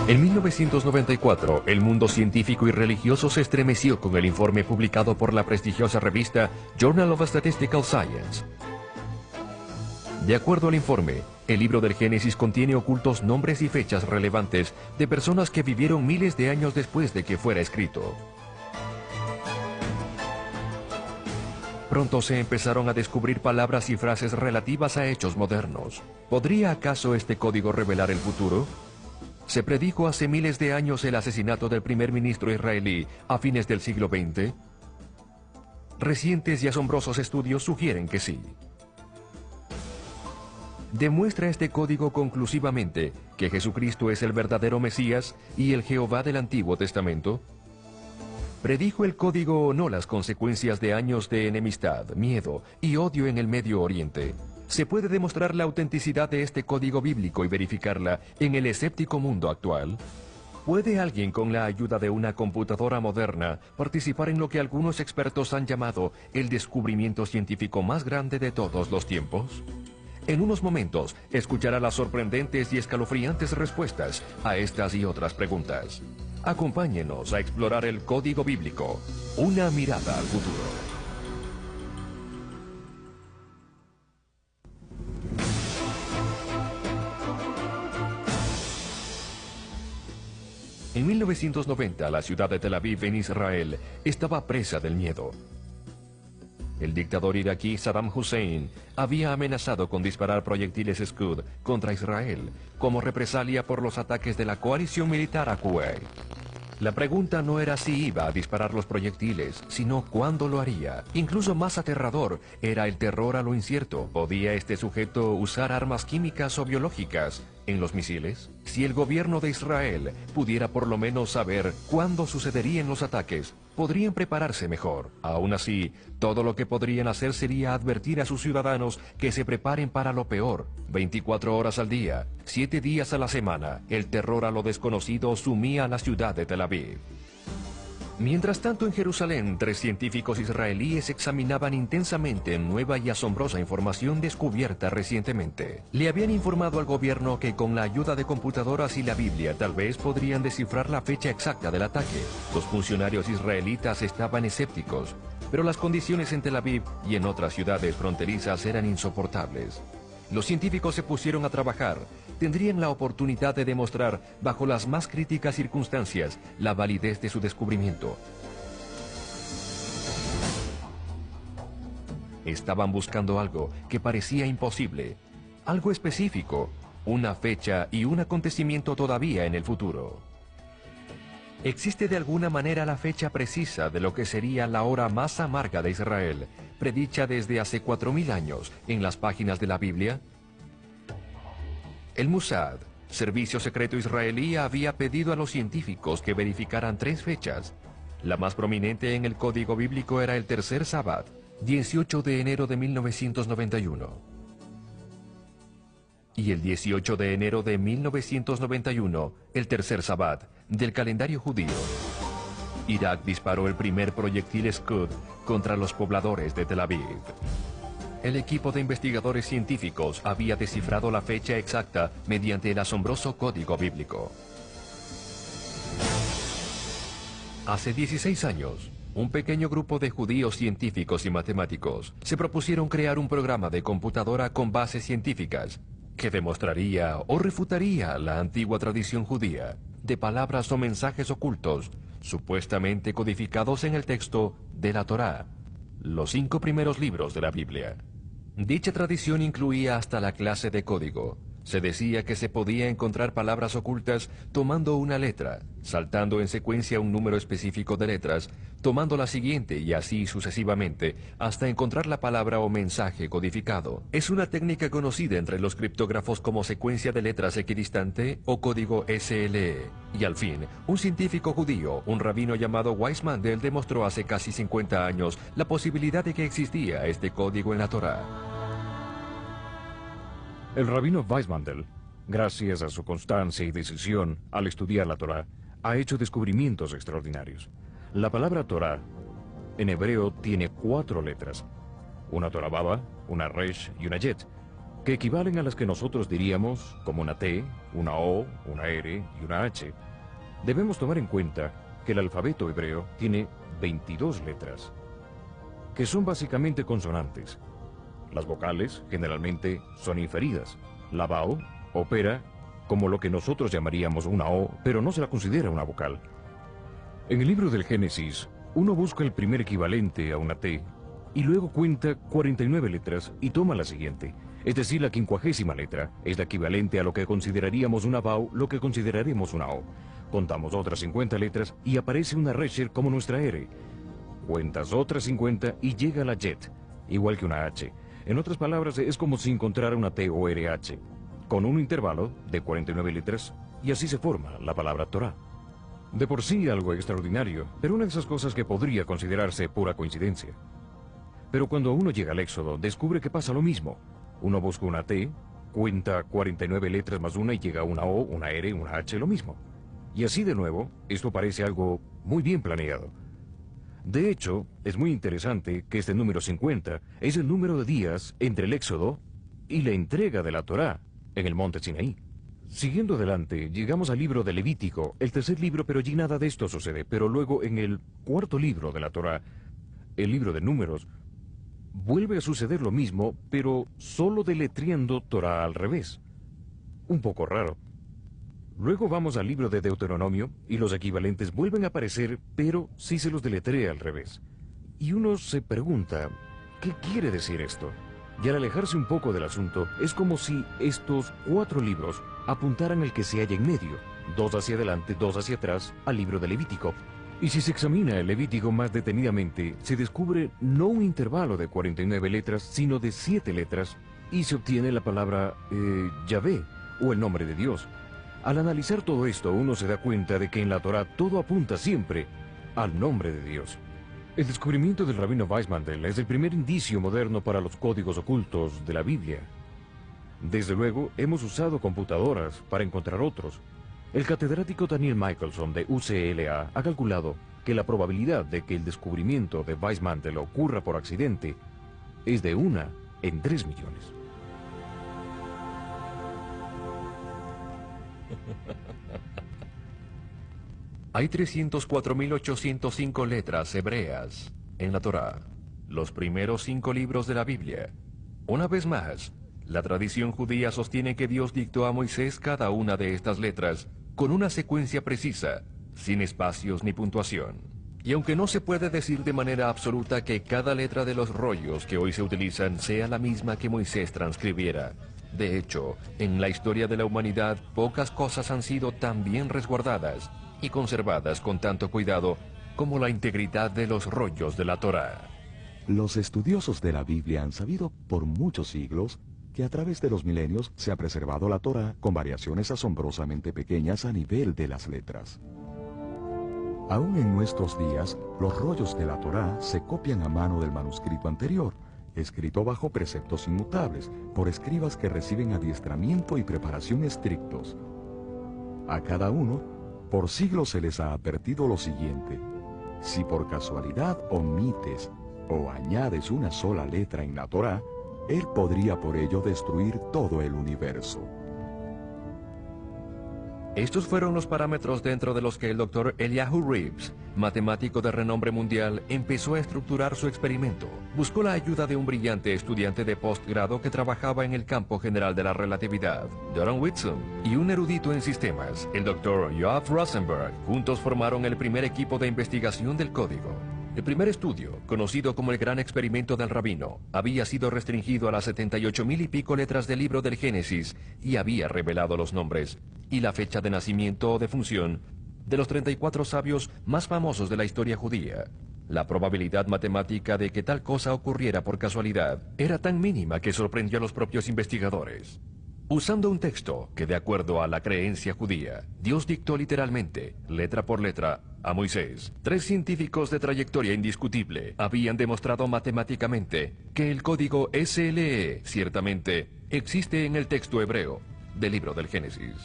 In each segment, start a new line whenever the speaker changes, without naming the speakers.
En 1994, el mundo científico y religioso se estremeció con el informe publicado por la prestigiosa revista Journal of Statistical Science. De acuerdo al informe, el libro del Génesis contiene ocultos nombres y fechas relevantes de personas que vivieron miles de años después de que fuera escrito. Pronto se empezaron a descubrir palabras y frases relativas a hechos modernos. ¿Podría acaso este código revelar el futuro? ¿Se predijo hace miles de años el asesinato del primer ministro israelí a fines del siglo XX? Recientes y asombrosos estudios sugieren que sí. ¿Demuestra este código conclusivamente que Jesucristo es el verdadero Mesías y el Jehová del Antiguo Testamento? ¿Predijo el código o no las consecuencias de años de enemistad, miedo y odio en el Medio Oriente? ¿Se puede demostrar la autenticidad de este código bíblico y verificarla en el escéptico mundo actual? ¿Puede alguien con la ayuda de una computadora moderna participar en lo que algunos expertos han llamado el descubrimiento científico más grande de todos los tiempos? En unos momentos escuchará las sorprendentes y escalofriantes respuestas a estas y otras preguntas. Acompáñenos a explorar el código bíblico, una mirada al futuro. En 1990, la ciudad de Tel Aviv, en Israel, estaba presa del miedo. El dictador iraquí Saddam Hussein había amenazado con disparar proyectiles Scud contra Israel como represalia por los ataques de la coalición militar a Kuwait. La pregunta no era si iba a disparar los proyectiles, sino cuándo lo haría. Incluso más aterrador era el terror a lo incierto. ¿Podía este sujeto usar armas químicas o biológicas en los misiles? Si el gobierno de Israel pudiera por lo menos saber cuándo sucederían los ataques, podrían prepararse mejor. Aún así, todo lo que podrían hacer sería advertir a sus ciudadanos que se preparen para lo peor. 24 horas al día, 7 días a la semana, el terror a lo desconocido sumía a la ciudad de Tel Aviv. Mientras tanto, en Jerusalén, 3 científicos israelíes examinaban intensamente nueva y asombrosa información descubierta recientemente. Le habían informado al gobierno que con la ayuda de computadoras y la Biblia tal vez podrían descifrar la fecha exacta del ataque. Los funcionarios israelitas estaban escépticos, pero las condiciones en Tel Aviv y en otras ciudades fronterizas eran insoportables. Los científicos se pusieron a trabajar. Tendrían la oportunidad de demostrar, bajo las más críticas circunstancias, la validez de su descubrimiento. Estaban buscando algo que parecía imposible, algo específico, una fecha y un acontecimiento todavía en el futuro. ¿Existe de alguna manera la fecha precisa de lo que sería la hora más amarga de Israel, predicha desde hace 4000 años en las páginas de la Biblia? El Mossad, servicio secreto israelí, había pedido a los científicos que verificaran 3 fechas. La más prominente en el código bíblico era el tercer Sabbat, 18 de enero de 1991. Y el 18 de enero de 1991, el tercer Sabbat del calendario judío. Irak disparó el primer proyectil Scud contra los pobladores de Tel Aviv. El equipo de investigadores científicos había descifrado la fecha exacta mediante el asombroso código bíblico. Hace 16 años, un pequeño grupo de judíos científicos y matemáticos se propusieron crear un programa de computadora con bases científicas que demostraría o refutaría la antigua tradición judía de palabras o mensajes ocultos, supuestamente codificados en el texto de la Torá, los 5 primeros libros de la Biblia. Dicha tradición incluía hasta la clase de código. Se decía que se podía encontrar palabras ocultas tomando una letra, saltando en secuencia un número específico de letras, tomando la siguiente y así sucesivamente, hasta encontrar la palabra o mensaje codificado. Es una técnica conocida entre los criptógrafos como secuencia de letras equidistante o código SLE. Y al fin, un científico judío, un rabino llamado Weissmandel, demostró hace casi 50 años la posibilidad de que existía este código en la Torá.
El rabino Weissmandel, gracias a su constancia y decisión al estudiar la Torá, ha hecho descubrimientos extraordinarios. La palabra Torá, en hebreo, tiene 4 letras. Una Torah Baba, una Resh y una Yet. que equivalen a las que nosotros diríamos como una T, una O, una R y una H. Debemos tomar en cuenta que el alfabeto hebreo tiene 22 letras, que son básicamente consonantes. Las vocales generalmente son inferidas. La vowel opera como lo que nosotros llamaríamos una O, pero no se la considera una vocal. En el libro del Génesis, uno busca el primer equivalente a una T y luego cuenta 49 letras y toma la siguiente. Es decir, la 50ª letra es la equivalente a lo que consideraríamos una vowel, lo que consideraremos una O. Contamos otras 50 letras y aparece una resher como nuestra R. Cuentas otras 50 y llega la jet, igual que una H. En otras palabras, es como si encontrara una T o RH, con un intervalo de 49 letras, y así se forma la palabra Torah. De por sí algo extraordinario, pero una de esas cosas que podría considerarse pura coincidencia. Pero cuando uno llega al Éxodo, descubre que pasa lo mismo. Uno busca una T, cuenta 49 letras más una y llega a una O, una R, una H, lo mismo. Y así de nuevo, esto parece algo muy bien planeado. De hecho, es muy interesante que este número 50 es el número de días entre el Éxodo y la entrega de la Torá en el monte Sinaí. Siguiendo adelante, llegamos al libro de Levítico, el tercer libro, pero allí nada de esto sucede. Pero luego en el cuarto libro de la Torá, el libro de Números, vuelve a suceder lo mismo, pero solo deletreando Torá al revés. Un poco raro. Luego vamos al libro de Deuteronomio y los equivalentes vuelven a aparecer, pero sí se los deletrea al revés. Y uno se pregunta, ¿qué quiere decir esto? Y al alejarse un poco del asunto, es como si estos 4 libros apuntaran al que se halla en medio, 2 hacia adelante, 2 hacia atrás, al libro de Levítico. Y si se examina el Levítico más detenidamente, se descubre no un intervalo de 49 letras, sino de 7 letras, y se obtiene la palabra Yahvé, o el nombre de Dios. Al analizar todo esto, uno se da cuenta de que en la Torá todo apunta siempre al nombre de Dios. El descubrimiento del rabino Weizmantel es el primer indicio moderno para los códigos ocultos de la Biblia. Desde luego, hemos usado computadoras para encontrar otros. El catedrático Daniel Michelson de UCLA ha calculado que la probabilidad de que el descubrimiento de Weizmantel ocurra por accidente es de 1 en 3 millones.
Hay 304.805 letras hebreas en la Torá, los primeros 5 libros de la Biblia. Una vez más, la tradición judía sostiene que Dios dictó a Moisés cada una de estas letras con una secuencia precisa, sin espacios ni puntuación. Y aunque no se puede decir de manera absoluta que cada letra de los rollos que hoy se utilizan sea la misma que Moisés transcribiera, de hecho, en la historia de la humanidad pocas cosas han sido tan bien resguardadas y conservadas con tanto cuidado como la integridad de los rollos de la Torá.
Los estudiosos de la Biblia han sabido por muchos siglos que a través de los milenios se ha preservado la Torá con variaciones asombrosamente pequeñas a nivel de las letras. Aún en nuestros días, los rollos de la Torá se copian a mano del manuscrito anterior, escrito bajo preceptos inmutables, por escribas que reciben adiestramiento y preparación estrictos. A cada uno, por siglos se les ha advertido lo siguiente: si por casualidad omites o añades una sola letra en la Torá, él podría por ello destruir todo el universo.
Estos fueron los parámetros dentro de los que el Dr. Eliyahu Reeves, matemático de renombre mundial, empezó a estructurar su experimento. Buscó la ayuda de un brillante estudiante de postgrado que trabajaba en el campo general de la relatividad, Doran Whitson, y un erudito en sistemas, el Dr. Yoav Rosenberg. Juntos formaron el primer equipo de investigación del código. El primer estudio, conocido como el Gran Experimento del Rabino, había sido restringido a las 78.000 y pico letras del libro del Génesis y había revelado los nombres y la fecha de nacimiento o de función de los 34 sabios más famosos de la historia judía. La probabilidad matemática de que tal cosa ocurriera por casualidad era tan mínima que sorprendió a los propios investigadores. Usando un texto que, de acuerdo a la creencia judía, Dios dictó literalmente, letra por letra, a Moisés, 3 científicos de trayectoria indiscutible habían demostrado matemáticamente que el código SLE ciertamente existe en el texto hebreo del libro del Génesis.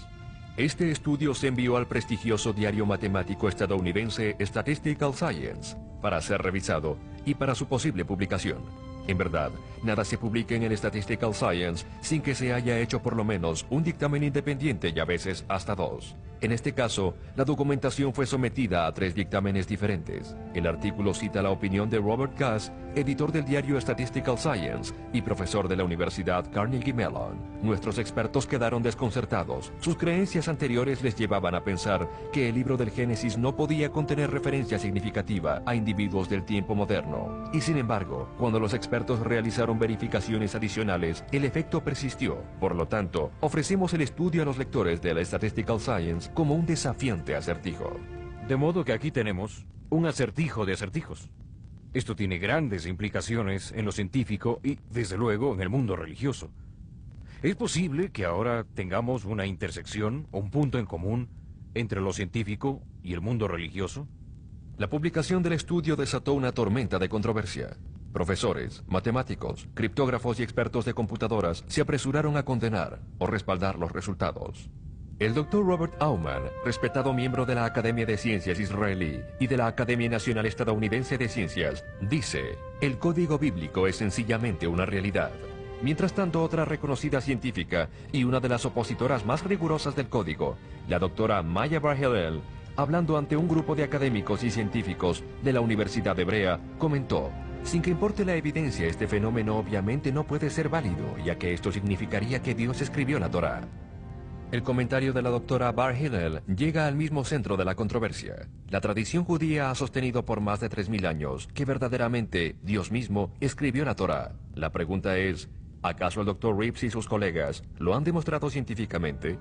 Este estudio se envió al prestigioso diario matemático estadounidense Statistical Science para ser revisado y para su posible publicación. En verdad, nada se publica en el Statistical Science sin que se haya hecho por lo menos un dictamen independiente y a veces hasta 2. En este caso, la documentación fue sometida a 3 dictámenes diferentes. El artículo cita la opinión de Robert Gass, editor del diario Statistical Science y profesor de la Universidad Carnegie Mellon. Nuestros expertos quedaron desconcertados. Sus creencias anteriores les llevaban a pensar que el libro del Génesis no podía contener referencia significativa a individuos del tiempo moderno. Y sin embargo, cuando los expertos realizaron verificaciones adicionales, el efecto persistió. Por lo tanto, ofrecemos el estudio a los lectores de la Statistical Science como un desafiante acertijo.
De modo que aquí tenemos un acertijo de acertijos. Esto tiene grandes implicaciones en lo científico y, desde luego, en el mundo religioso. ¿Es posible que ahora tengamos una intersección o un punto en común entre lo científico y el mundo religioso?
La publicación del estudio desató una tormenta de controversia. Profesores, matemáticos, criptógrafos y expertos de computadoras se apresuraron a condenar o respaldar los resultados. El Dr. Robert Aumann, respetado miembro de la Academia de Ciencias israelí y de la Academia Nacional Estadounidense de Ciencias, dice: el código bíblico es sencillamente una realidad. Mientras tanto, otra reconocida científica y una de las opositoras más rigurosas del código, la doctora Maya Bar Hillel, hablando ante un grupo de académicos y científicos de la Universidad Hebrea, comentó: sin que importe la evidencia, este fenómeno obviamente no puede ser válido, ya que esto significaría que Dios escribió la Torá. El comentario de la doctora Bar Hillel llega al mismo centro de la controversia. La tradición judía ha sostenido por más de 3000 años que verdaderamente Dios mismo escribió la Torá. La pregunta es, ¿acaso el Dr. Rips y sus colegas lo han demostrado científicamente?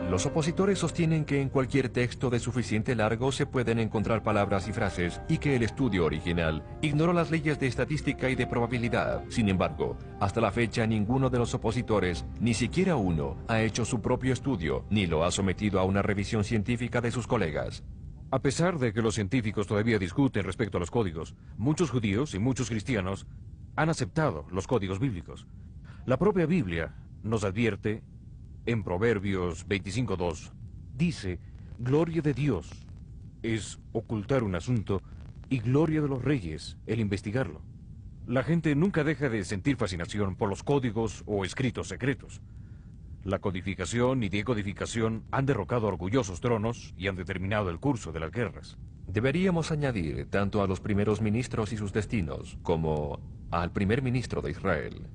Los opositores sostienen que en cualquier texto de suficiente largo se pueden encontrar palabras y frases y que el estudio original ignoró las leyes de estadística y de probabilidad. Sin embargo, hasta la fecha ninguno de los opositores, ni siquiera uno, ha hecho su propio estudio ni lo ha sometido a una revisión científica de sus colegas.
A pesar de que los científicos todavía discuten respecto a los códigos, muchos judíos y muchos cristianos han aceptado los códigos bíblicos. La propia Biblia nos advierte, en Proverbios 25:2, dice: gloria de Dios es ocultar un asunto y gloria de los reyes el investigarlo. La gente nunca deja de sentir fascinación por los códigos o escritos secretos. La codificación y decodificación han derrocado orgullosos tronos y han determinado el curso de las guerras.
Deberíamos añadir tanto a los primeros ministros y sus destinos como al primer ministro de Israel.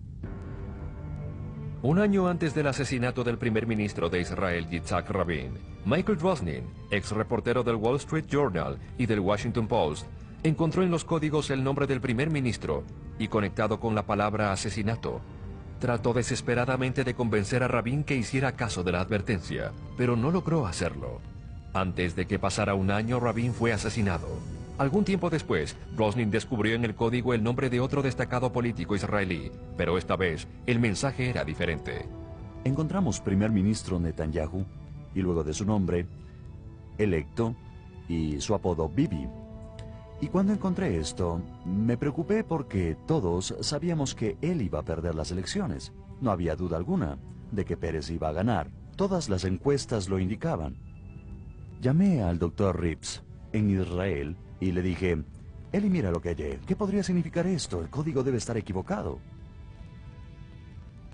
Un año antes del asesinato del primer ministro de Israel, Yitzhak Rabin, Michael Drosnin, ex reportero del Wall Street Journal y del Washington Post, encontró en los códigos el nombre del primer ministro y, conectado con la palabra asesinato, trató desesperadamente de convencer a Rabin que hiciera caso de la advertencia, pero no logró hacerlo. Antes de que pasara un año, Rabin fue asesinado. Algún tiempo después, Drosnin descubrió en el código el nombre de otro destacado político israelí, pero esta vez el mensaje era diferente.
Encontramos primer ministro Netanyahu, y luego de su nombre, electo, y su apodo Bibi. Y cuando encontré esto, me preocupé porque todos sabíamos que él iba a perder las elecciones. No había duda alguna de que Pérez iba a ganar. Todas las encuestas lo indicaban. Llamé al Dr. Rips en Israel y le dije: Eli, mira lo que hallé. ¿Qué podría significar esto? El código debe estar equivocado.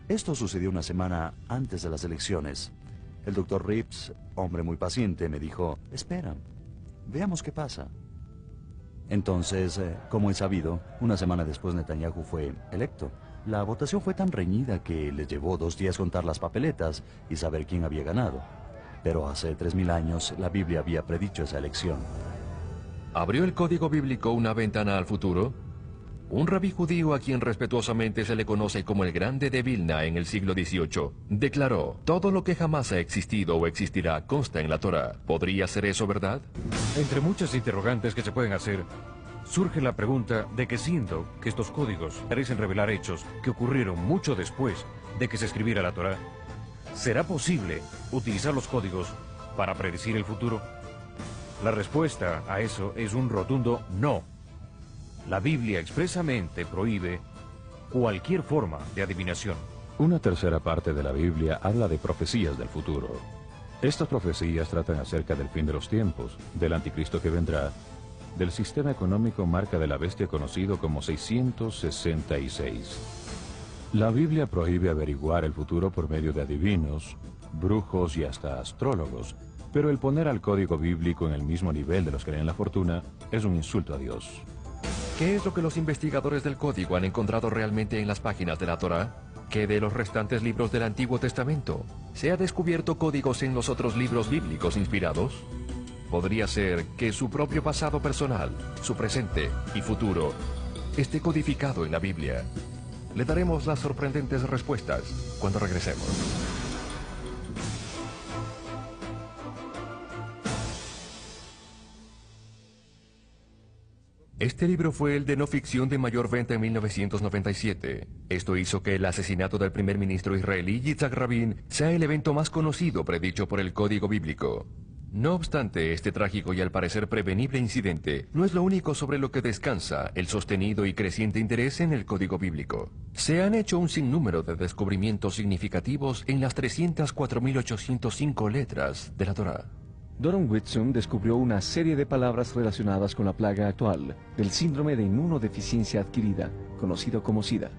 Esto sucedió una semana antes de las elecciones. El Dr. Rips, hombre muy paciente, me dijo: espera, veamos qué pasa. Entonces, como es sabido, una semana después Netanyahu fue electo. La votación fue tan reñida que les llevó 2 días contar las papeletas y saber quién había ganado. Pero hace 3000 años la Biblia había predicho esa elección.
¿Abrió el código bíblico una ventana al futuro? Un rabí judío a quien respetuosamente se le conoce como el Grande de Vilna en el siglo XVIII, declaró: todo lo que jamás ha existido o existirá consta en la Torá. ¿Podría ser eso verdad?
Entre muchas interrogantes que se pueden hacer, surge la pregunta de que, siendo que estos códigos parecen revelar hechos que ocurrieron mucho después de que se escribiera la Torá, ¿será posible utilizar los códigos para predecir el futuro? La respuesta a eso es un rotundo no. La Biblia expresamente prohíbe cualquier forma de adivinación.
Una tercera parte de la Biblia habla de profecías del futuro. Estas profecías tratan acerca del fin de los tiempos, del anticristo que vendrá del sistema económico marca de la bestia conocido como 666. La Biblia prohíbe averiguar el futuro por medio de adivinos, brujos y hasta astrólogos, pero el poner al código bíblico en el mismo nivel de los que leen la fortuna es un insulto a Dios.
¿Qué es lo que los investigadores del código han encontrado realmente en las páginas de la Torá? ¿Qué de los restantes libros del Antiguo Testamento? ¿Se ha descubierto códigos en los otros libros bíblicos inspirados? Podría ser que su propio pasado personal, su presente y futuro esté codificado en la Biblia. Le daremos las sorprendentes respuestas cuando regresemos. Este libro fue el de no ficción de mayor venta en 1997. Esto hizo que el asesinato del primer ministro israelí Yitzhak Rabin sea el evento más conocido predicho por el código bíblico. No obstante, este trágico y al parecer prevenible incidente no es lo único sobre lo que descansa el sostenido y creciente interés en el código bíblico. Se han hecho un sinnúmero de descubrimientos significativos en las 304.805 letras de la Torá.
Doron Whitson descubrió una serie de palabras relacionadas con la plaga actual del síndrome de inmunodeficiencia adquirida, conocido como SIDA.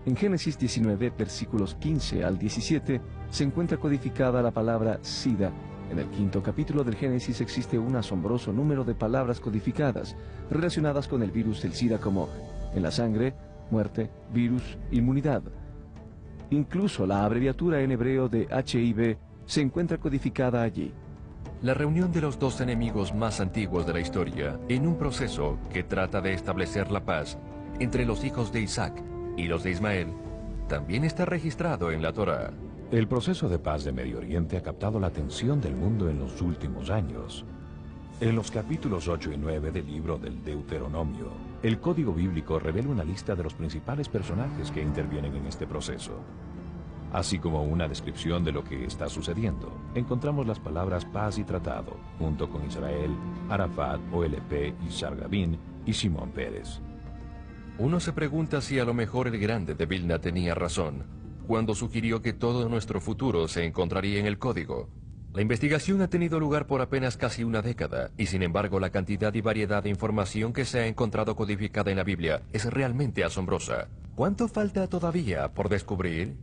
En Génesis 19, versículos 15 al 17, se encuentra codificada la palabra SIDA. En el 5º capítulo del Génesis existe un asombroso número de palabras codificadas relacionadas con el virus del SIDA como en la sangre, muerte, virus, inmunidad. Incluso la abreviatura en hebreo de HIV se encuentra codificada allí.
La reunión de los dos enemigos más antiguos de la historia, en un proceso que trata de establecer la paz entre los hijos de Isaac y los de Ismael, también está registrado en la Torá.
El proceso de paz de Medio Oriente ha captado la atención del mundo en los últimos años. En los capítulos 8 y 9 del libro del Deuteronomio, el código bíblico revela una lista de los principales personajes que intervienen en este proceso. Así como una descripción de lo que está sucediendo, encontramos las palabras paz y tratado, junto con Israel, Arafat, OLP, Ishar Rabin y Shimon Peres.
Uno se pregunta si a lo mejor el grande de Vilna tenía razón, cuando sugirió que todo nuestro futuro se encontraría en el código. La investigación ha tenido lugar por apenas casi una década, y sin embargo la cantidad y variedad de información que se ha encontrado codificada en la Biblia es realmente asombrosa. ¿Cuánto falta todavía por descubrir?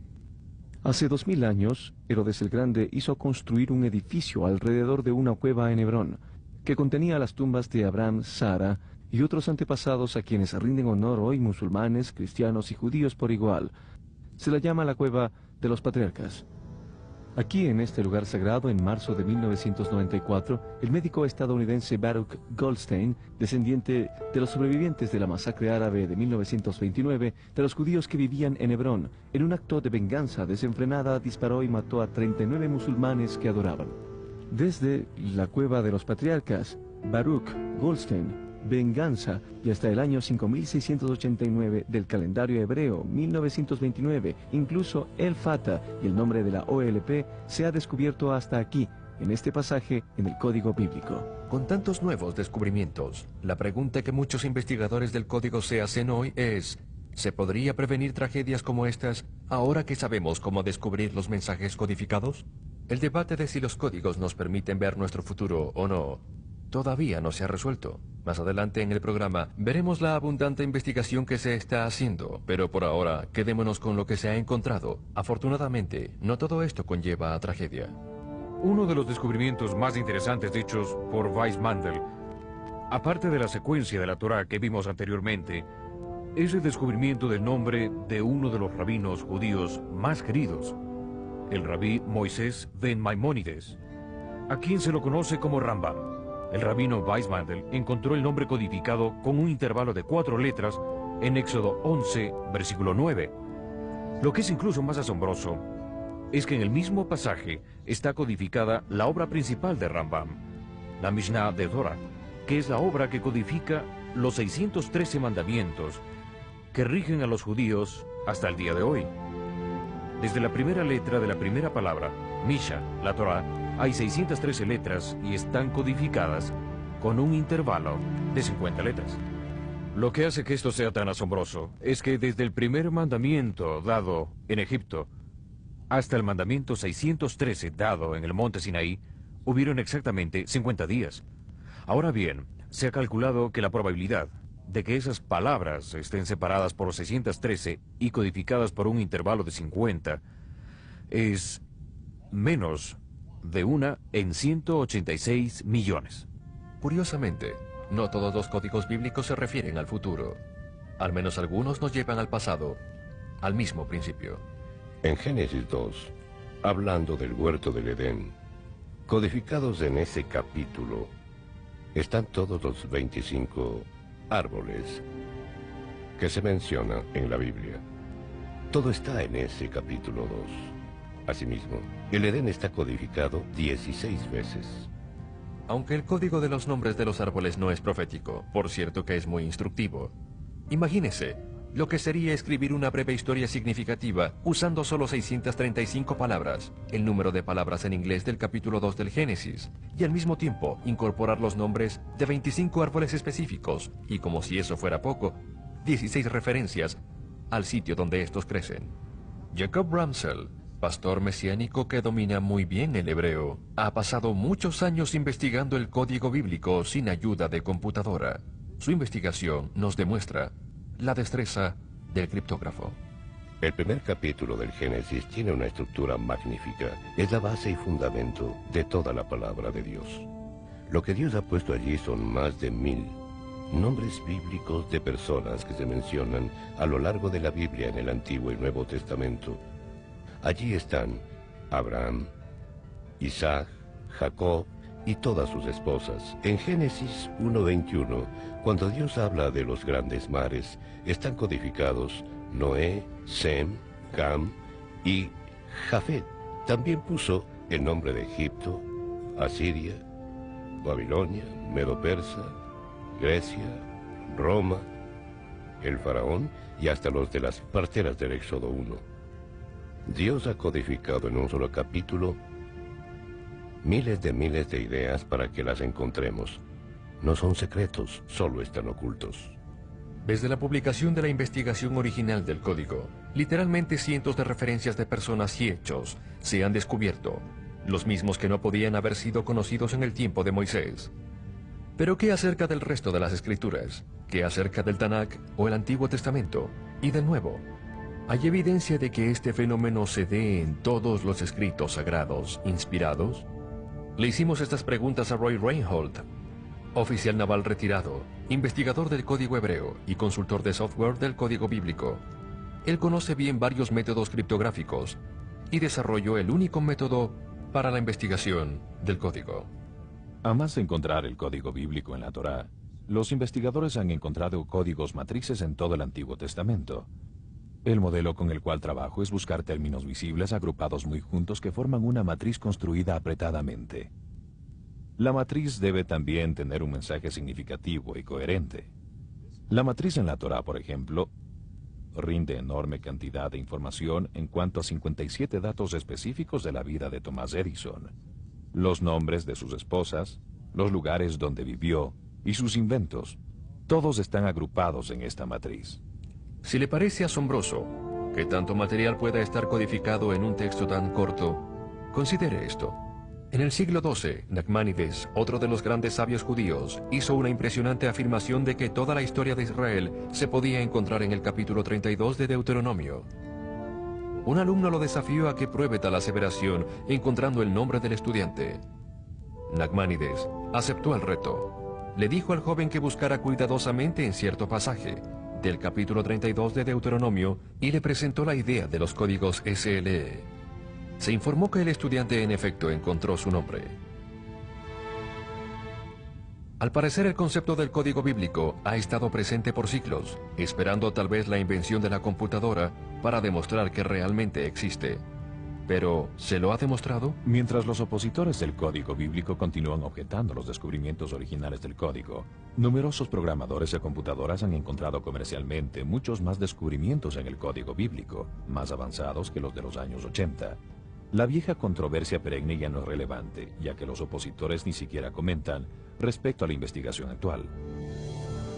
Hace 2000 años, Herodes el Grande hizo construir un edificio alrededor de una cueva en Hebrón, que contenía las tumbas de Abraham, Sara y otros antepasados a quienes rinden honor hoy musulmanes, cristianos y judíos por igual. Se la llama la Cueva de los Patriarcas. Aquí, en este lugar sagrado, en marzo de 1994, el médico estadounidense Baruch Goldstein, descendiente de los sobrevivientes de la masacre árabe de 1929, de los judíos que vivían en Hebrón, en un acto de venganza desenfrenada, disparó y mató a 39 musulmanes que adoraban. Desde la Cueva de los Patriarcas, Baruch Goldstein, venganza, y hasta el año 5689 del calendario hebreo, 1929, incluso El Fatah y el nombre de la OLP se ha descubierto hasta aquí, en este pasaje en el código bíblico.
Con tantos nuevos descubrimientos, la pregunta que muchos investigadores del código se hacen hoy es: ¿se podría prevenir tragedias como estas ahora que sabemos cómo descubrir los mensajes codificados? El debate de si los códigos nos permiten ver nuestro futuro o no todavía no se ha resuelto. Más adelante en el programa veremos la abundante investigación que se está haciendo, pero por ahora quedémonos con lo que se ha encontrado. Afortunadamente, no todo esto conlleva a tragedia.
Uno de los descubrimientos más interesantes hechos por Weissmandel, aparte de la secuencia de la Torá que vimos anteriormente, es el descubrimiento del nombre de uno de los rabinos judíos más queridos, el rabí Moisés ben Maimónides, a quien se lo conoce como Rambam. El rabino Weissmandel encontró el nombre codificado con un intervalo de 4 letras en Éxodo 11, versículo 9. Lo que es incluso más asombroso es que en el mismo pasaje está codificada la obra principal de Rambam, la Mishnah de Torah, que es la obra que codifica los 613 mandamientos que rigen a los judíos hasta el día de hoy. Desde la primera letra de la primera palabra, Misha, la Torah, hay 613 letras y están codificadas con un intervalo de 50 letras. Lo que hace que esto sea tan asombroso es que desde el primer mandamiento dado en Egipto hasta el mandamiento 613 dado en el monte Sinaí, hubieron exactamente 50 días. Ahora bien, Se ha calculado que la probabilidad de que esas palabras estén separadas por 613 y codificadas por un intervalo de 50 es menos de 1 en 186 millones.
Curiosamente, no todos los códigos bíblicos se refieren al futuro. Al menos algunos nos llevan al pasado, al mismo principio.
En Génesis 2, hablando del huerto del Edén, codificados en ese capítulo, están todos los 25 árboles que se mencionan en la Biblia. Todo está en ese capítulo 2. Asimismo, el Edén está codificado 16 veces.
Aunque el código de los nombres de los árboles no es profético, por cierto que es muy instructivo. Imagínese lo que sería escribir una breve historia significativa usando solo 635 palabras, el número de palabras en inglés del capítulo 2 del Génesis, y al mismo tiempo incorporar los nombres de 25 árboles específicos, y como si eso fuera poco, 16 referencias al sitio donde estos crecen. Jacob Ramsell, pastor mesiánico que domina muy bien el hebreo, ha pasado muchos años investigando el código bíblico sin ayuda de computadora. Su investigación nos demuestra la destreza del criptógrafo.
El primer capítulo del Génesis tiene una estructura magnífica. Es la base y fundamento de toda la palabra de Dios. Lo que Dios ha puesto allí son más de 1000 nombres bíblicos de personas que se mencionan a lo largo de la Biblia en el Antiguo y Nuevo Testamento. Allí están Abraham, Isaac, Jacob y todas sus esposas. En Génesis 1:21, cuando Dios habla de los grandes mares, están codificados Noé, Sem, Cam y Jafet. También puso el nombre de Egipto, Asiria, Babilonia, Medo-Persa, Grecia, Roma, el faraón y hasta los de las parteras del Éxodo 1. Dios ha codificado en un solo capítulo miles de ideas para que las encontremos. No son secretos, solo están ocultos.
Desde la publicación de la investigación original del código, literalmente cientos de referencias de personas y hechos se han descubierto, los mismos que no podían haber sido conocidos en el tiempo de Moisés. Pero ¿qué acerca del resto de las escrituras? ¿Qué acerca del Tanakh o el Antiguo Testamento y del Nuevo? ¿Hay evidencia de que este fenómeno se dé en todos los escritos sagrados inspirados? Le hicimos estas preguntas a Roy Reinhold, oficial naval retirado, investigador del código hebreo y consultor de software del código bíblico. Él conoce bien varios métodos criptográficos y desarrolló el único método para la investigación del código.
A más de encontrar el código bíblico en la Torá, los investigadores han encontrado códigos matrices en todo el Antiguo Testamento. El modelo con el cual trabajo es buscar términos visibles agrupados muy juntos que forman una matriz construida apretadamente. La matriz debe también tener un mensaje significativo y coherente. La matriz en la Torá, por ejemplo, rinde enorme cantidad de información en cuanto a 57 datos específicos de la vida de Thomas Edison, los nombres de sus esposas, los lugares donde vivió y sus inventos. Todos están agrupados en esta matriz.
Si le parece asombroso que tanto material pueda estar codificado en un texto tan corto, considere esto. En el siglo XII, Nachmanides, otro de los grandes sabios judíos, hizo una impresionante afirmación de que toda la historia de Israel se podía encontrar en el capítulo 32 de Deuteronomio. Un alumno lo desafió a que pruebe tal aseveración encontrando el nombre del estudiante. Nachmanides aceptó el reto. Le dijo al joven que buscara cuidadosamente en cierto pasaje del capítulo 32 de Deuteronomio y le presentó la idea de los códigos SLE. Se informó que el estudiante en efecto encontró su nombre. Al parecer el concepto del código bíblico ha estado presente por siglos, esperando tal vez la invención de la computadora para demostrar que realmente existe. Pero, ¿se lo ha demostrado?
Mientras los opositores del código bíblico continúan objetando los descubrimientos originales del código, numerosos programadores de computadoras han encontrado comercialmente muchos más descubrimientos en el código bíblico, más avanzados que los de los años 80. La vieja controversia perenne ya no es relevante, ya que los opositores ni siquiera comentan respecto a la investigación actual.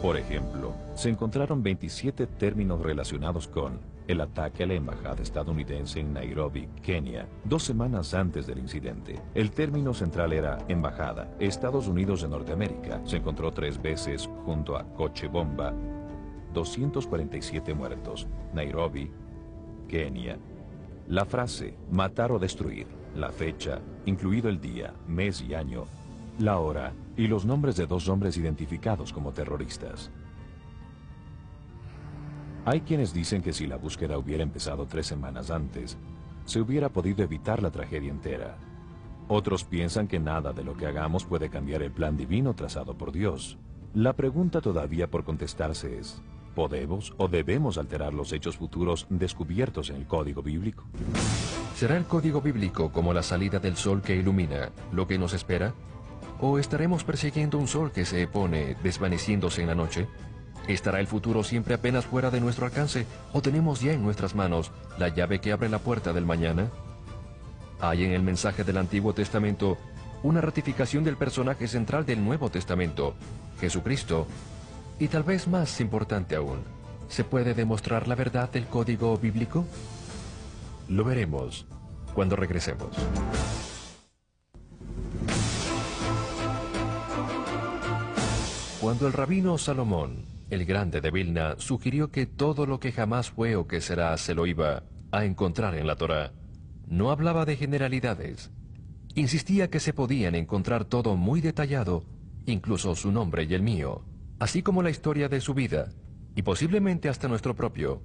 Por ejemplo, se encontraron 27 términos relacionados con el ataque a la embajada estadounidense en Nairobi, Kenia, 2 semanas antes del incidente. El término central era embajada, Estados Unidos de Norteamérica. Se encontró 3 veces junto a coche bomba, 247 muertos, Nairobi, Kenia. La frase, matar o destruir, la fecha, incluido el día, mes y año, la hora y los nombres de 2 hombres identificados como terroristas. Hay quienes dicen que si la búsqueda hubiera empezado 3 semanas antes, se hubiera podido evitar la tragedia entera. Otros piensan que nada de lo que hagamos puede cambiar el plan divino trazado por Dios. La pregunta todavía por contestarse es, ¿podemos o debemos alterar los hechos futuros descubiertos en el Código Bíblico?
¿Será el Código Bíblico como la salida del sol que ilumina lo que nos espera? ¿O estaremos persiguiendo un sol que se pone desvaneciéndose en la noche? ¿Estará el futuro siempre apenas fuera de nuestro alcance? ¿O tenemos ya en nuestras manos la llave que abre la puerta del mañana? Hay en el mensaje del Antiguo Testamento una ratificación del personaje central del Nuevo Testamento, Jesucristo. Y tal vez más importante aún, ¿se puede demostrar la verdad del Código Bíblico? Lo veremos cuando regresemos. Cuando el rabino Salomón, el grande de Vilna, sugirió que todo lo que jamás fue o que será se lo iba a encontrar en la Torá, no hablaba de generalidades. Insistía que se podían encontrar todo muy detallado, incluso su nombre y el mío, así como la historia de su vida, y posiblemente hasta nuestro propio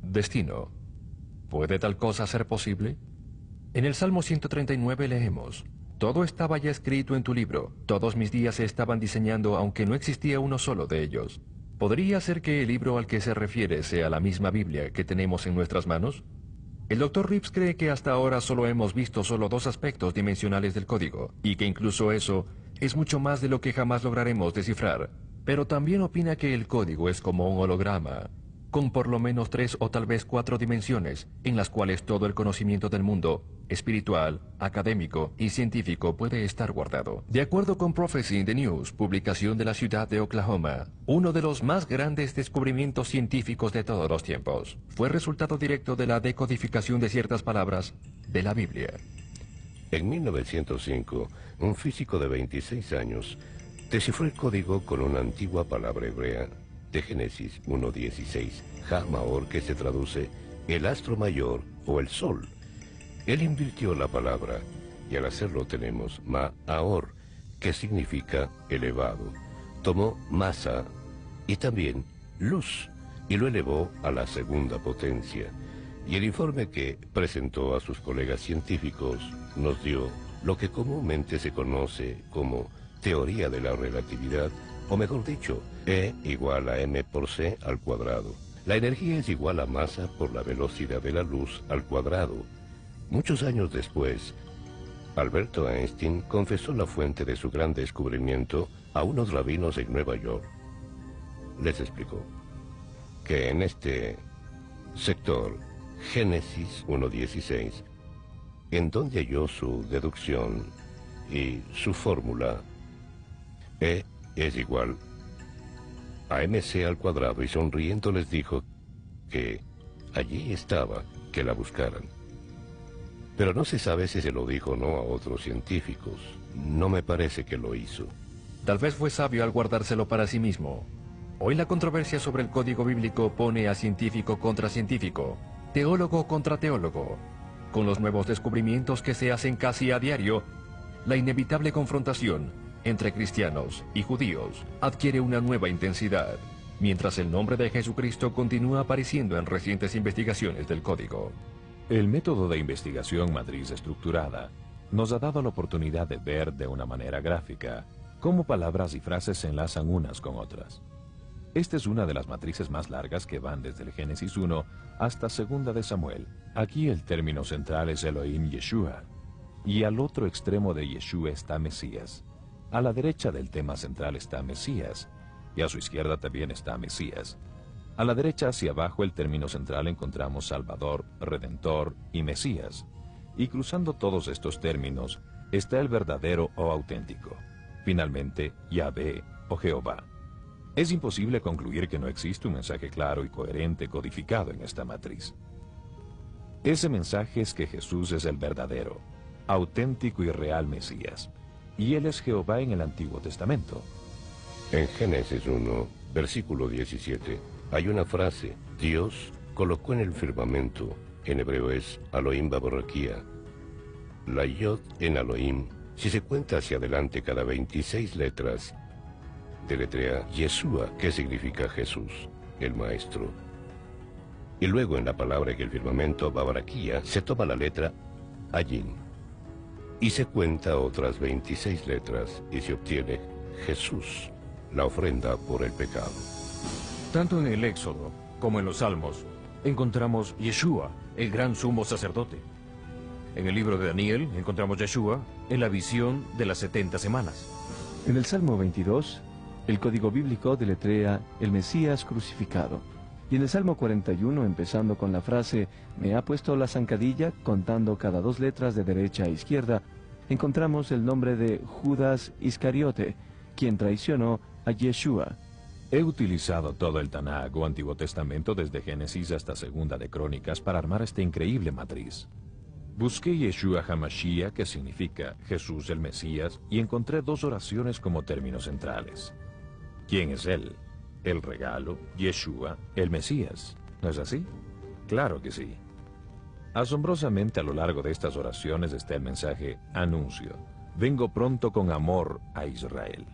destino. ¿Puede tal cosa ser posible? En el Salmo 139 leemos: todo estaba ya escrito en tu libro, todos mis días se estaban diseñando aunque no existía uno solo de ellos. ¿Podría ser que el libro al que se refiere sea la misma Biblia que tenemos en nuestras manos? El Dr. Reeves cree que hasta ahora solo hemos visto solo 2 aspectos dimensionales del código, y que incluso eso es mucho más de lo que jamás lograremos descifrar. Pero también opina que el código es como un holograma, con por lo menos 3 o tal vez 4 dimensiones, en las cuales todo el conocimiento del mundo, espiritual, académico y científico puede estar guardado. De acuerdo con Prophecy in the News, publicación de la ciudad de Oklahoma, uno de los más grandes descubrimientos científicos de todos los tiempos fue resultado directo de la decodificación de ciertas palabras de la Biblia.
En 1905, un físico de 26 años descifró el código con una antigua palabra hebrea de Génesis 1:16, Ha-Maor, que se traduce el astro mayor o el sol. Él invirtió la palabra y al hacerlo tenemos Ma-Aor, que significa elevado. Tomó masa y también luz y lo elevó a la 2ª potencia. Y el informe que presentó a sus colegas científicos nos dio lo que comúnmente se conoce como teoría de la relatividad, o mejor dicho, E igual a m por c al cuadrado. La energía es igual a masa por la velocidad de la luz al cuadrado. Muchos años después, Alberto Einstein confesó la fuente de su gran descubrimiento a unos rabinos en Nueva York. Les explicó que en este sector, Génesis 1:16, en donde halló su deducción y su fórmula, E es igual a mc al cuadrado, y sonriendo les dijo que allí estaba, que la buscaran. Pero no se sabe si se lo dijo o no a otros científicos. No me parece que lo hizo.
Tal vez fue sabio al guardárselo para sí mismo. Hoy la controversia sobre el código bíblico pone a científico contra científico, teólogo contra teólogo. Con los nuevos descubrimientos que se hacen casi a diario, la inevitable confrontación entre cristianos y judíos adquiere una nueva intensidad, mientras el nombre de Jesucristo continúa apareciendo en recientes investigaciones del código.
El método de investigación matriz estructurada nos ha dado la oportunidad de ver de una manera gráfica cómo palabras y frases se enlazan unas con otras. Esta es una de las matrices más largas que van desde el Génesis 1 hasta 2 de Samuel. Aquí el término central es Elohim Yeshua, y al otro extremo de Yeshua está Mesías. A la derecha del tema central está Mesías, y a su izquierda también está Mesías. A la derecha hacia abajo el término central encontramos Salvador, Redentor y Mesías. Y cruzando todos estos términos está el verdadero o auténtico. Finalmente, Yahvé o Jehová. Es imposible concluir que no existe un mensaje claro y coherente codificado en esta matriz. Ese mensaje es que Jesús es el verdadero, auténtico y real Mesías, y Él es Jehová en el Antiguo Testamento.
En Génesis 1, versículo 17, hay una frase: Dios colocó en el firmamento, en hebreo es Elohim Baboraquía. La Yod en Elohim, si se cuenta hacia adelante cada 26 letras, deletrea Yeshua, que significa Jesús, el Maestro. Y luego en la palabra en el firmamento Baboraquía se toma la letra Ayin, y se cuenta otras 26 letras y se obtiene Jesús, la ofrenda por el pecado.
Tanto en el Éxodo como en los Salmos encontramos Yeshua, el gran sumo sacerdote. En el libro de Daniel encontramos Yeshua en la visión de las 70 semanas.
En el Salmo 22, el código bíblico deletrea el Mesías crucificado. Y en el Salmo 41, empezando con la frase «Me ha puesto la zancadilla», contando cada 2 letras de derecha a izquierda, encontramos el nombre de Judas Iscariote, quien traicionó a Yeshua.
He utilizado todo el Tanaj o Antiguo Testamento desde Génesis hasta Segunda de Crónicas para armar esta increíble matriz. Busqué Yeshua HaMashiach, que significa Jesús el Mesías, y encontré 2 oraciones como términos centrales. ¿Quién es Él? El regalo, Yeshua, el Mesías. ¿No es así? Claro que sí. Asombrosamente, a lo largo de estas oraciones está el mensaje anuncio. Vengo pronto con amor a Israel.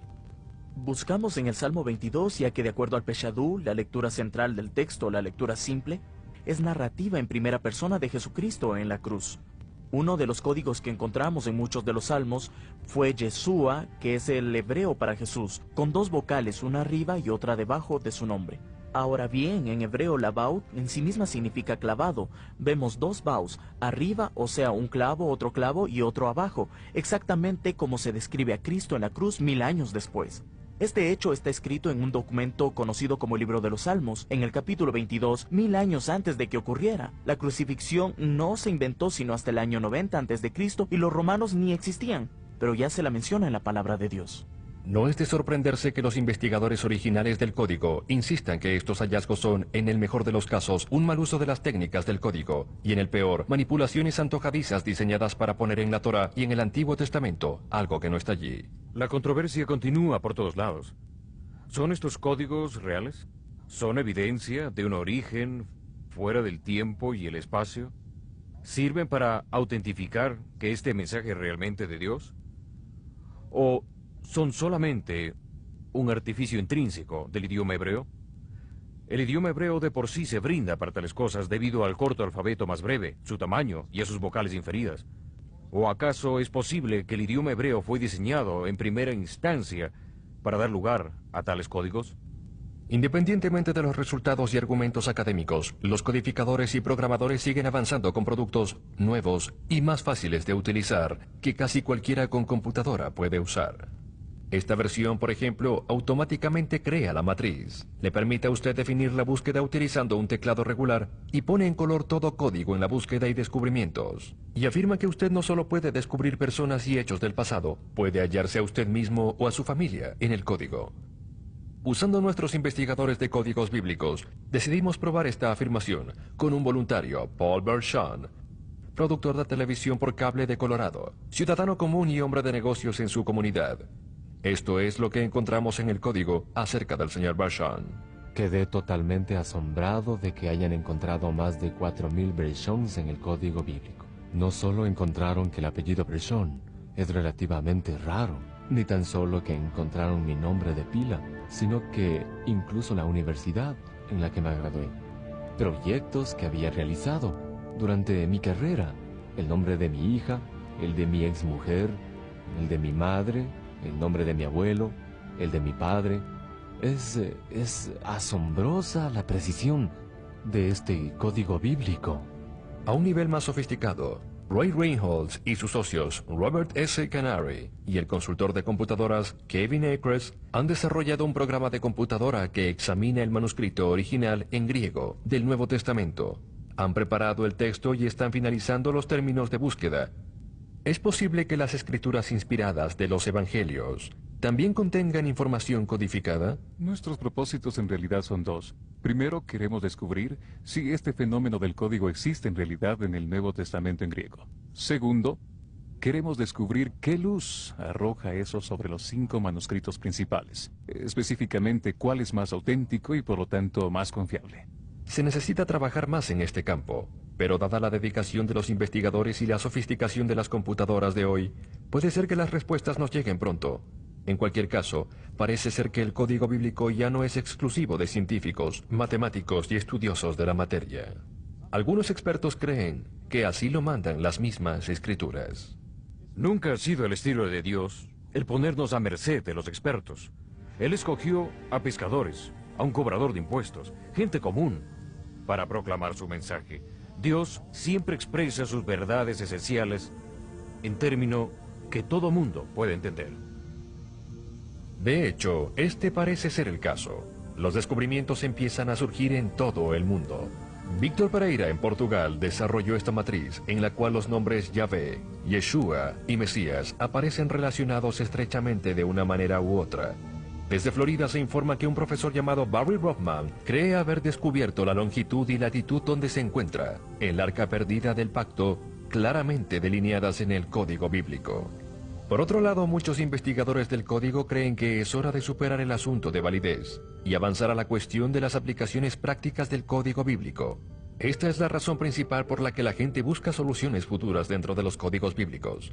Buscamos en el Salmo 22, ya que de acuerdo al Peshadú, la lectura central del texto, la lectura simple, es narrativa en primera persona de Jesucristo en la cruz. Uno de los códigos que encontramos en muchos de los salmos fue Yeshua, que es el hebreo para Jesús, con 2 vocales, una arriba y otra debajo de su nombre. Ahora bien, en hebreo la baut en sí misma significa clavado. Vemos 2 baus, arriba, o sea, un clavo, otro clavo y otro abajo, exactamente como se describe a Cristo en la cruz 1000 años después. Este hecho está escrito en un documento conocido como el Libro de los Salmos, en el capítulo 22, 1000 años antes de que ocurriera. La crucifixión no se inventó sino hasta el año 90 antes de Cristo y los romanos ni existían, pero ya se la menciona en la palabra de Dios.
No es de sorprenderse que los investigadores originales del código insistan que estos hallazgos son, en el mejor de los casos, un mal uso de las técnicas del código, y en el peor, manipulaciones antojadizas diseñadas para poner en la Torá y en el Antiguo Testamento algo que no está allí.
La controversia continúa por todos lados. ¿Son estos códigos reales? ¿Son evidencia de un origen fuera del tiempo y el espacio? ¿Sirven para autentificar que este mensaje es realmente de Dios? ¿O son solamente un artificio intrínseco del idioma hebreo? El idioma hebreo de por sí se brinda para tales cosas debido al corto alfabeto más breve, su tamaño y a sus vocales inferidas. ¿O acaso es posible que el idioma hebreo fue diseñado en primera instancia para dar lugar a tales códigos?
Independientemente de los resultados y argumentos académicos, los codificadores y programadores siguen avanzando con productos nuevos y más fáciles de utilizar que casi cualquiera con computadora puede usar. Esta versión, por ejemplo, automáticamente crea la matriz. Le permite a usted definir la búsqueda utilizando un teclado regular y pone en color todo código en la búsqueda y descubrimientos. Y afirma que usted no solo puede descubrir personas y hechos del pasado, puede hallarse a usted mismo o a su familia en el código. Usando nuestros investigadores de códigos bíblicos, decidimos probar esta afirmación con un voluntario, Paul Bershon, productor de televisión por cable de Colorado, ciudadano común y hombre de negocios en su comunidad. Esto es lo que encontramos en el código acerca del señor Bershon.
Quedé totalmente asombrado de que hayan encontrado más de 4000 Bershons en el código bíblico. No solo encontraron que el apellido Bershon es relativamente raro, ni tan solo que encontraron mi nombre de pila, sino que incluso la universidad en la que me gradué, proyectos que había realizado durante mi carrera, el nombre de mi hija, el de mi exmujer, el de mi madre, el nombre de mi abuelo, el de mi padre. Es asombrosa la precisión de este código bíblico.
A un nivel más sofisticado, Roy Reynolds y sus socios Robert S. Canary y el consultor de computadoras Kevin Akers han desarrollado un programa de computadora que examina el manuscrito original en griego del Nuevo Testamento. Han preparado el texto y están finalizando los términos de búsqueda. Es posible que las escrituras inspiradas de los evangelios también contengan información codificada?
Nuestros propósitos en realidad son dos. Primero, queremos descubrir si este fenómeno del código existe en realidad en el Nuevo Testamento en griego. Segundo, queremos descubrir qué luz arroja eso sobre los 5 manuscritos principales. Específicamente, cuál es más auténtico y por lo tanto más confiable.
Se necesita trabajar más en este campo, pero dada la dedicación de los investigadores y la sofisticación de las computadoras de hoy, puede ser que las respuestas nos lleguen pronto. En cualquier caso, parece ser que el código bíblico ya no es exclusivo de científicos, matemáticos y estudiosos de la materia. Algunos expertos creen que así lo mandan las mismas escrituras.
Nunca ha sido el estilo de Dios el ponernos a merced de los expertos. Él escogió a pescadores, a un cobrador de impuestos, gente común, para proclamar su mensaje. Dios siempre expresa sus verdades esenciales en término que todo mundo puede entender.
De hecho, este parece ser el caso. Los descubrimientos empiezan a surgir en todo el mundo. Víctor Pereira, en Portugal, desarrolló esta matriz en la cual los nombres Yahvé, Yeshua y Mesías aparecen relacionados estrechamente de una manera u otra. Desde Florida se informa que un profesor llamado Barry Rothman cree haber descubierto la longitud y latitud donde se encuentra el arca perdida del pacto, claramente delineadas en el código bíblico. Por otro lado, muchos investigadores del código creen que es hora de superar el asunto de validez y avanzar a la cuestión de las aplicaciones prácticas del código bíblico. Esta es la razón principal por la que la gente busca soluciones futuras dentro de los códigos bíblicos.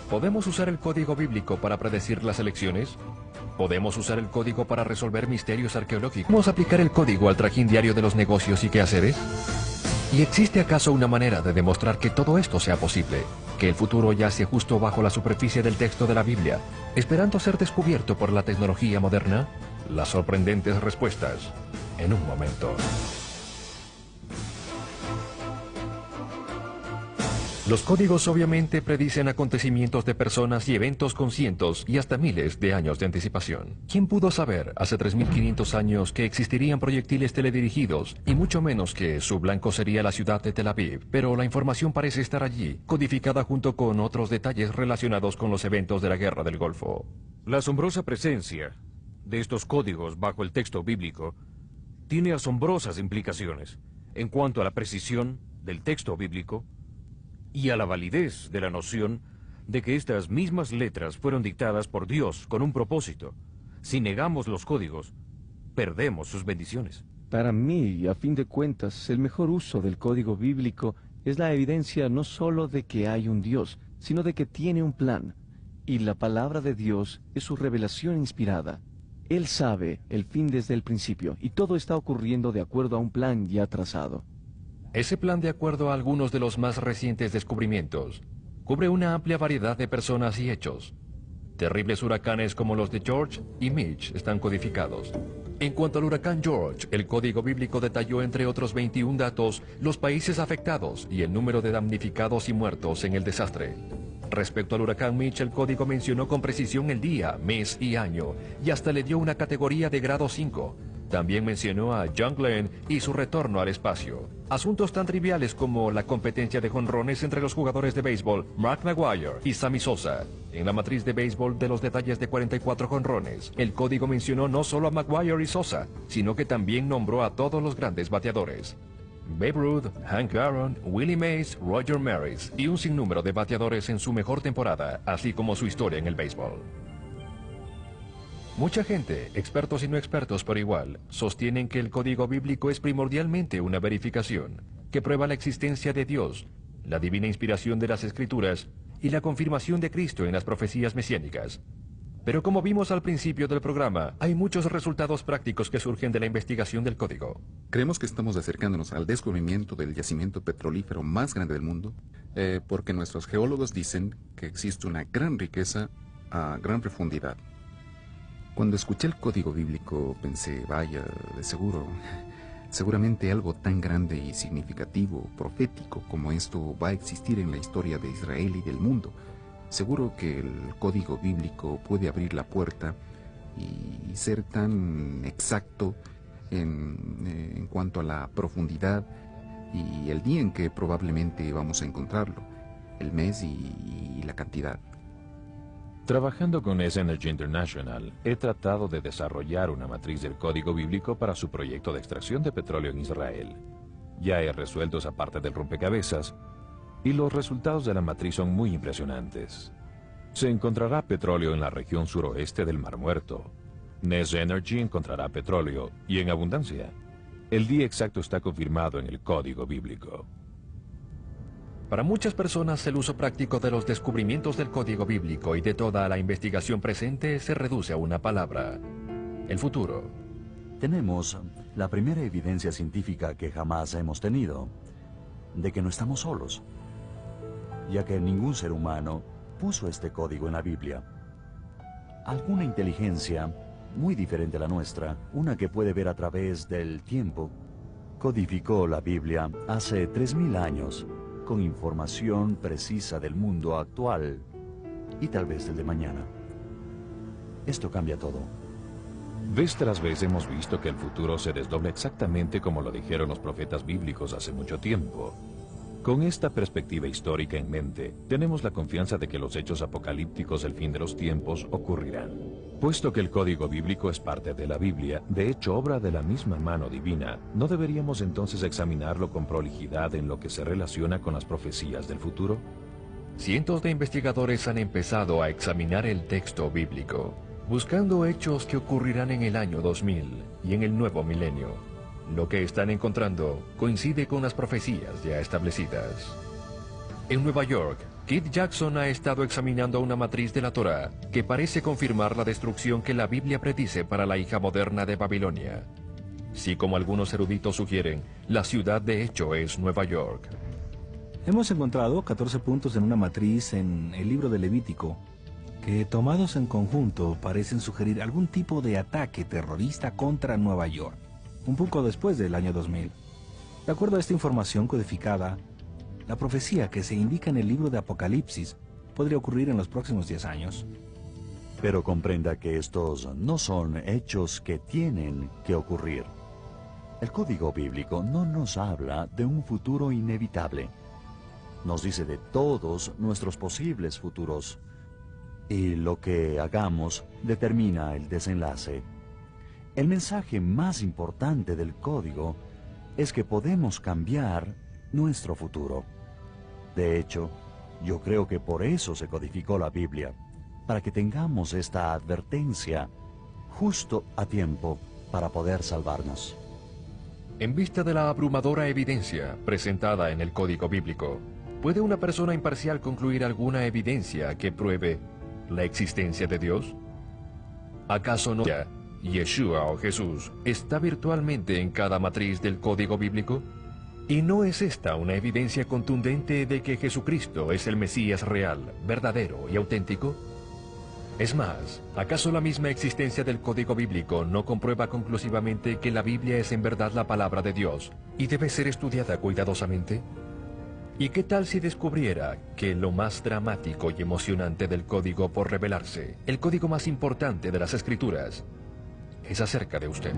¿Podemos usar el código bíblico para predecir las elecciones? ¿Podemos usar el código para resolver misterios arqueológicos? ¿Podemos aplicar el código al trajín diario de los negocios y quehaceres? ¿Y existe acaso una manera de demostrar que todo esto sea posible? ¿Que el futuro yace justo bajo la superficie del texto de la Biblia, esperando ser descubierto por la tecnología moderna? Las sorprendentes respuestas, en un momento. Los códigos obviamente predicen acontecimientos de personas y eventos con cientos y hasta miles de años de anticipación. ¿Quién pudo saber hace 3.500 años que existirían proyectiles teledirigidos y mucho menos que su blanco sería la ciudad de Tel Aviv? Pero la información parece estar allí, codificada junto con otros detalles relacionados con los eventos de la Guerra del Golfo.
La asombrosa presencia de estos códigos bajo el texto bíblico tiene asombrosas implicaciones en cuanto a la precisión del texto bíblico y a la validez de la noción de que estas mismas letras fueron dictadas por Dios con un propósito. Si negamos los códigos, perdemos sus bendiciones.
Para mí, a fin de cuentas, el mejor uso del código bíblico es la evidencia no solo de que hay un Dios, sino de que tiene un plan. Y la palabra de Dios es su revelación inspirada. Él sabe el fin desde el principio, y todo está ocurriendo de acuerdo a un plan ya trazado.
Ese plan, de acuerdo a algunos de los más recientes descubrimientos, cubre una amplia variedad de personas y hechos. Terribles huracanes como los de George y Mitch están codificados. En cuanto al huracán George, el código bíblico detalló, entre otros 21 datos, los países afectados y el número de damnificados y muertos en el desastre. Respecto al huracán Mitch, el código mencionó con precisión el día, mes y año, y hasta le dio una categoría de grado 5. También mencionó a John Glenn y su retorno al espacio. Asuntos tan triviales como la competencia de jonrones entre los jugadores de béisbol Mark McGwire y Sammy Sosa. En la matriz de béisbol de los detalles de 44 jonrones, el código mencionó no solo a McGwire y Sosa, sino que también nombró a todos los grandes bateadores: Babe Ruth, Hank Aaron, Willie Mays, Roger Maris y un sinnúmero de bateadores en su mejor temporada, así como su historia en el béisbol. Mucha gente, expertos y no expertos por igual, sostienen que el código bíblico es primordialmente una verificación que prueba la existencia de Dios, la divina inspiración de las Escrituras y la confirmación de Cristo en las profecías mesiánicas. Pero como vimos al principio del programa, hay muchos resultados prácticos que surgen de la investigación del código.
Creemos que estamos acercándonos al descubrimiento del yacimiento petrolífero más grande del mundo, porque nuestros geólogos dicen que existe una gran riqueza a gran profundidad. Cuando escuché el código bíblico pensé, vaya, de seguramente algo tan grande y significativo, profético como esto va a existir en la historia de Israel y del mundo. Seguro que el código bíblico puede abrir la puerta y ser tan exacto en cuanto a la profundidad y el día en que probablemente vamos a encontrarlo, el mes y la cantidad.
Trabajando con S-Energy International, he tratado de desarrollar una matriz del código bíblico para su proyecto de extracción de petróleo en Israel. Ya he resuelto esa parte del rompecabezas, y los resultados de la matriz son muy impresionantes. Se encontrará petróleo en la región suroeste del Mar Muerto. Ness Energy encontrará petróleo, y en abundancia. El día exacto está confirmado en el código bíblico.
Para muchas personas, el uso práctico de los descubrimientos del código bíblico y de toda la investigación presente se reduce a una palabra: el futuro.
Tenemos la primera evidencia científica que jamás hemos tenido de que no estamos solos, ya que ningún ser humano puso este código en la Biblia. Alguna inteligencia muy diferente a la nuestra, una que puede ver a través del tiempo, codificó la Biblia hace 3000 años con información precisa del mundo actual y tal vez del de mañana. Esto cambia todo.
Vez tras vez hemos visto que el futuro se desdobla exactamente como lo dijeron los profetas bíblicos hace mucho tiempo. Con esta perspectiva histórica en mente, tenemos la confianza de que los hechos apocalípticos del fin de los tiempos ocurrirán. Puesto que el código bíblico es parte de la Biblia, de hecho obra de la misma mano divina, ¿no deberíamos entonces examinarlo con prolijidad en lo que se relaciona con las profecías del futuro?
Cientos de investigadores han empezado a examinar el texto bíblico, buscando hechos que ocurrirán en el año 2000 y en el nuevo milenio. Lo que están encontrando coincide con las profecías ya establecidas. En Nueva York, Keith Jackson ha estado examinando una matriz de la Torá que parece confirmar la destrucción que la Biblia predice para la hija moderna de Babilonia. Sí, como algunos eruditos sugieren, la ciudad de hecho es Nueva York.
Hemos encontrado 14 puntos en una matriz en el libro de Levítico, que tomados en conjunto parecen sugerir algún tipo de ataque terrorista contra Nueva York, un poco después del año 2000. De acuerdo a esta información codificada, la profecía que se indica en el libro de Apocalipsis podría ocurrir en los próximos 10 años.
Pero comprenda que estos no son hechos que tienen que ocurrir. El código bíblico no nos habla de un futuro inevitable. Nos dice de todos nuestros posibles futuros. Y lo que hagamos determina el desenlace. El mensaje más importante del código es que podemos cambiar nuestro futuro. De hecho, yo creo que por eso se codificó la Biblia, para que tengamos esta advertencia justo a tiempo para poder salvarnos.
En vista de la abrumadora evidencia presentada en el código bíblico, ¿puede una persona imparcial concluir alguna evidencia que pruebe la existencia de Dios? ¿Acaso no Yeshua o Jesús está virtualmente en cada matriz del código bíblico? ¿Y no es esta una evidencia contundente de que Jesucristo es el Mesías real, verdadero y auténtico? Es más, ¿acaso la misma existencia del código bíblico no comprueba conclusivamente que la Biblia es en verdad la palabra de Dios y debe ser estudiada cuidadosamente? ¿Y qué tal si descubriera que lo más dramático y emocionante del código por revelarse, el código más importante de las Escrituras, es acerca de usted?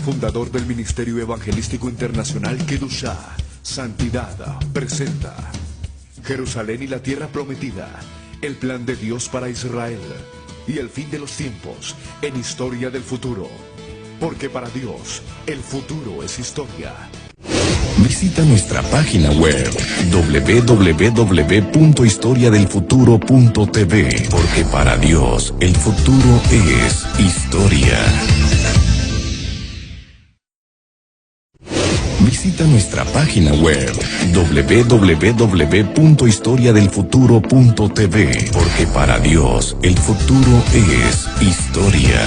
Fundador del Ministerio Evangelístico Internacional Kedushá, Santidad, presenta Jerusalén y la Tierra Prometida, el plan de Dios para Israel y el fin de los tiempos en Historia del Futuro. Porque para Dios, el futuro es historia.
Visita nuestra página web www.historiadelfuturo.tv, porque para Dios, el futuro es historia. Visita nuestra página web www.historiadelfuturo.tv, porque para Dios el futuro es historia.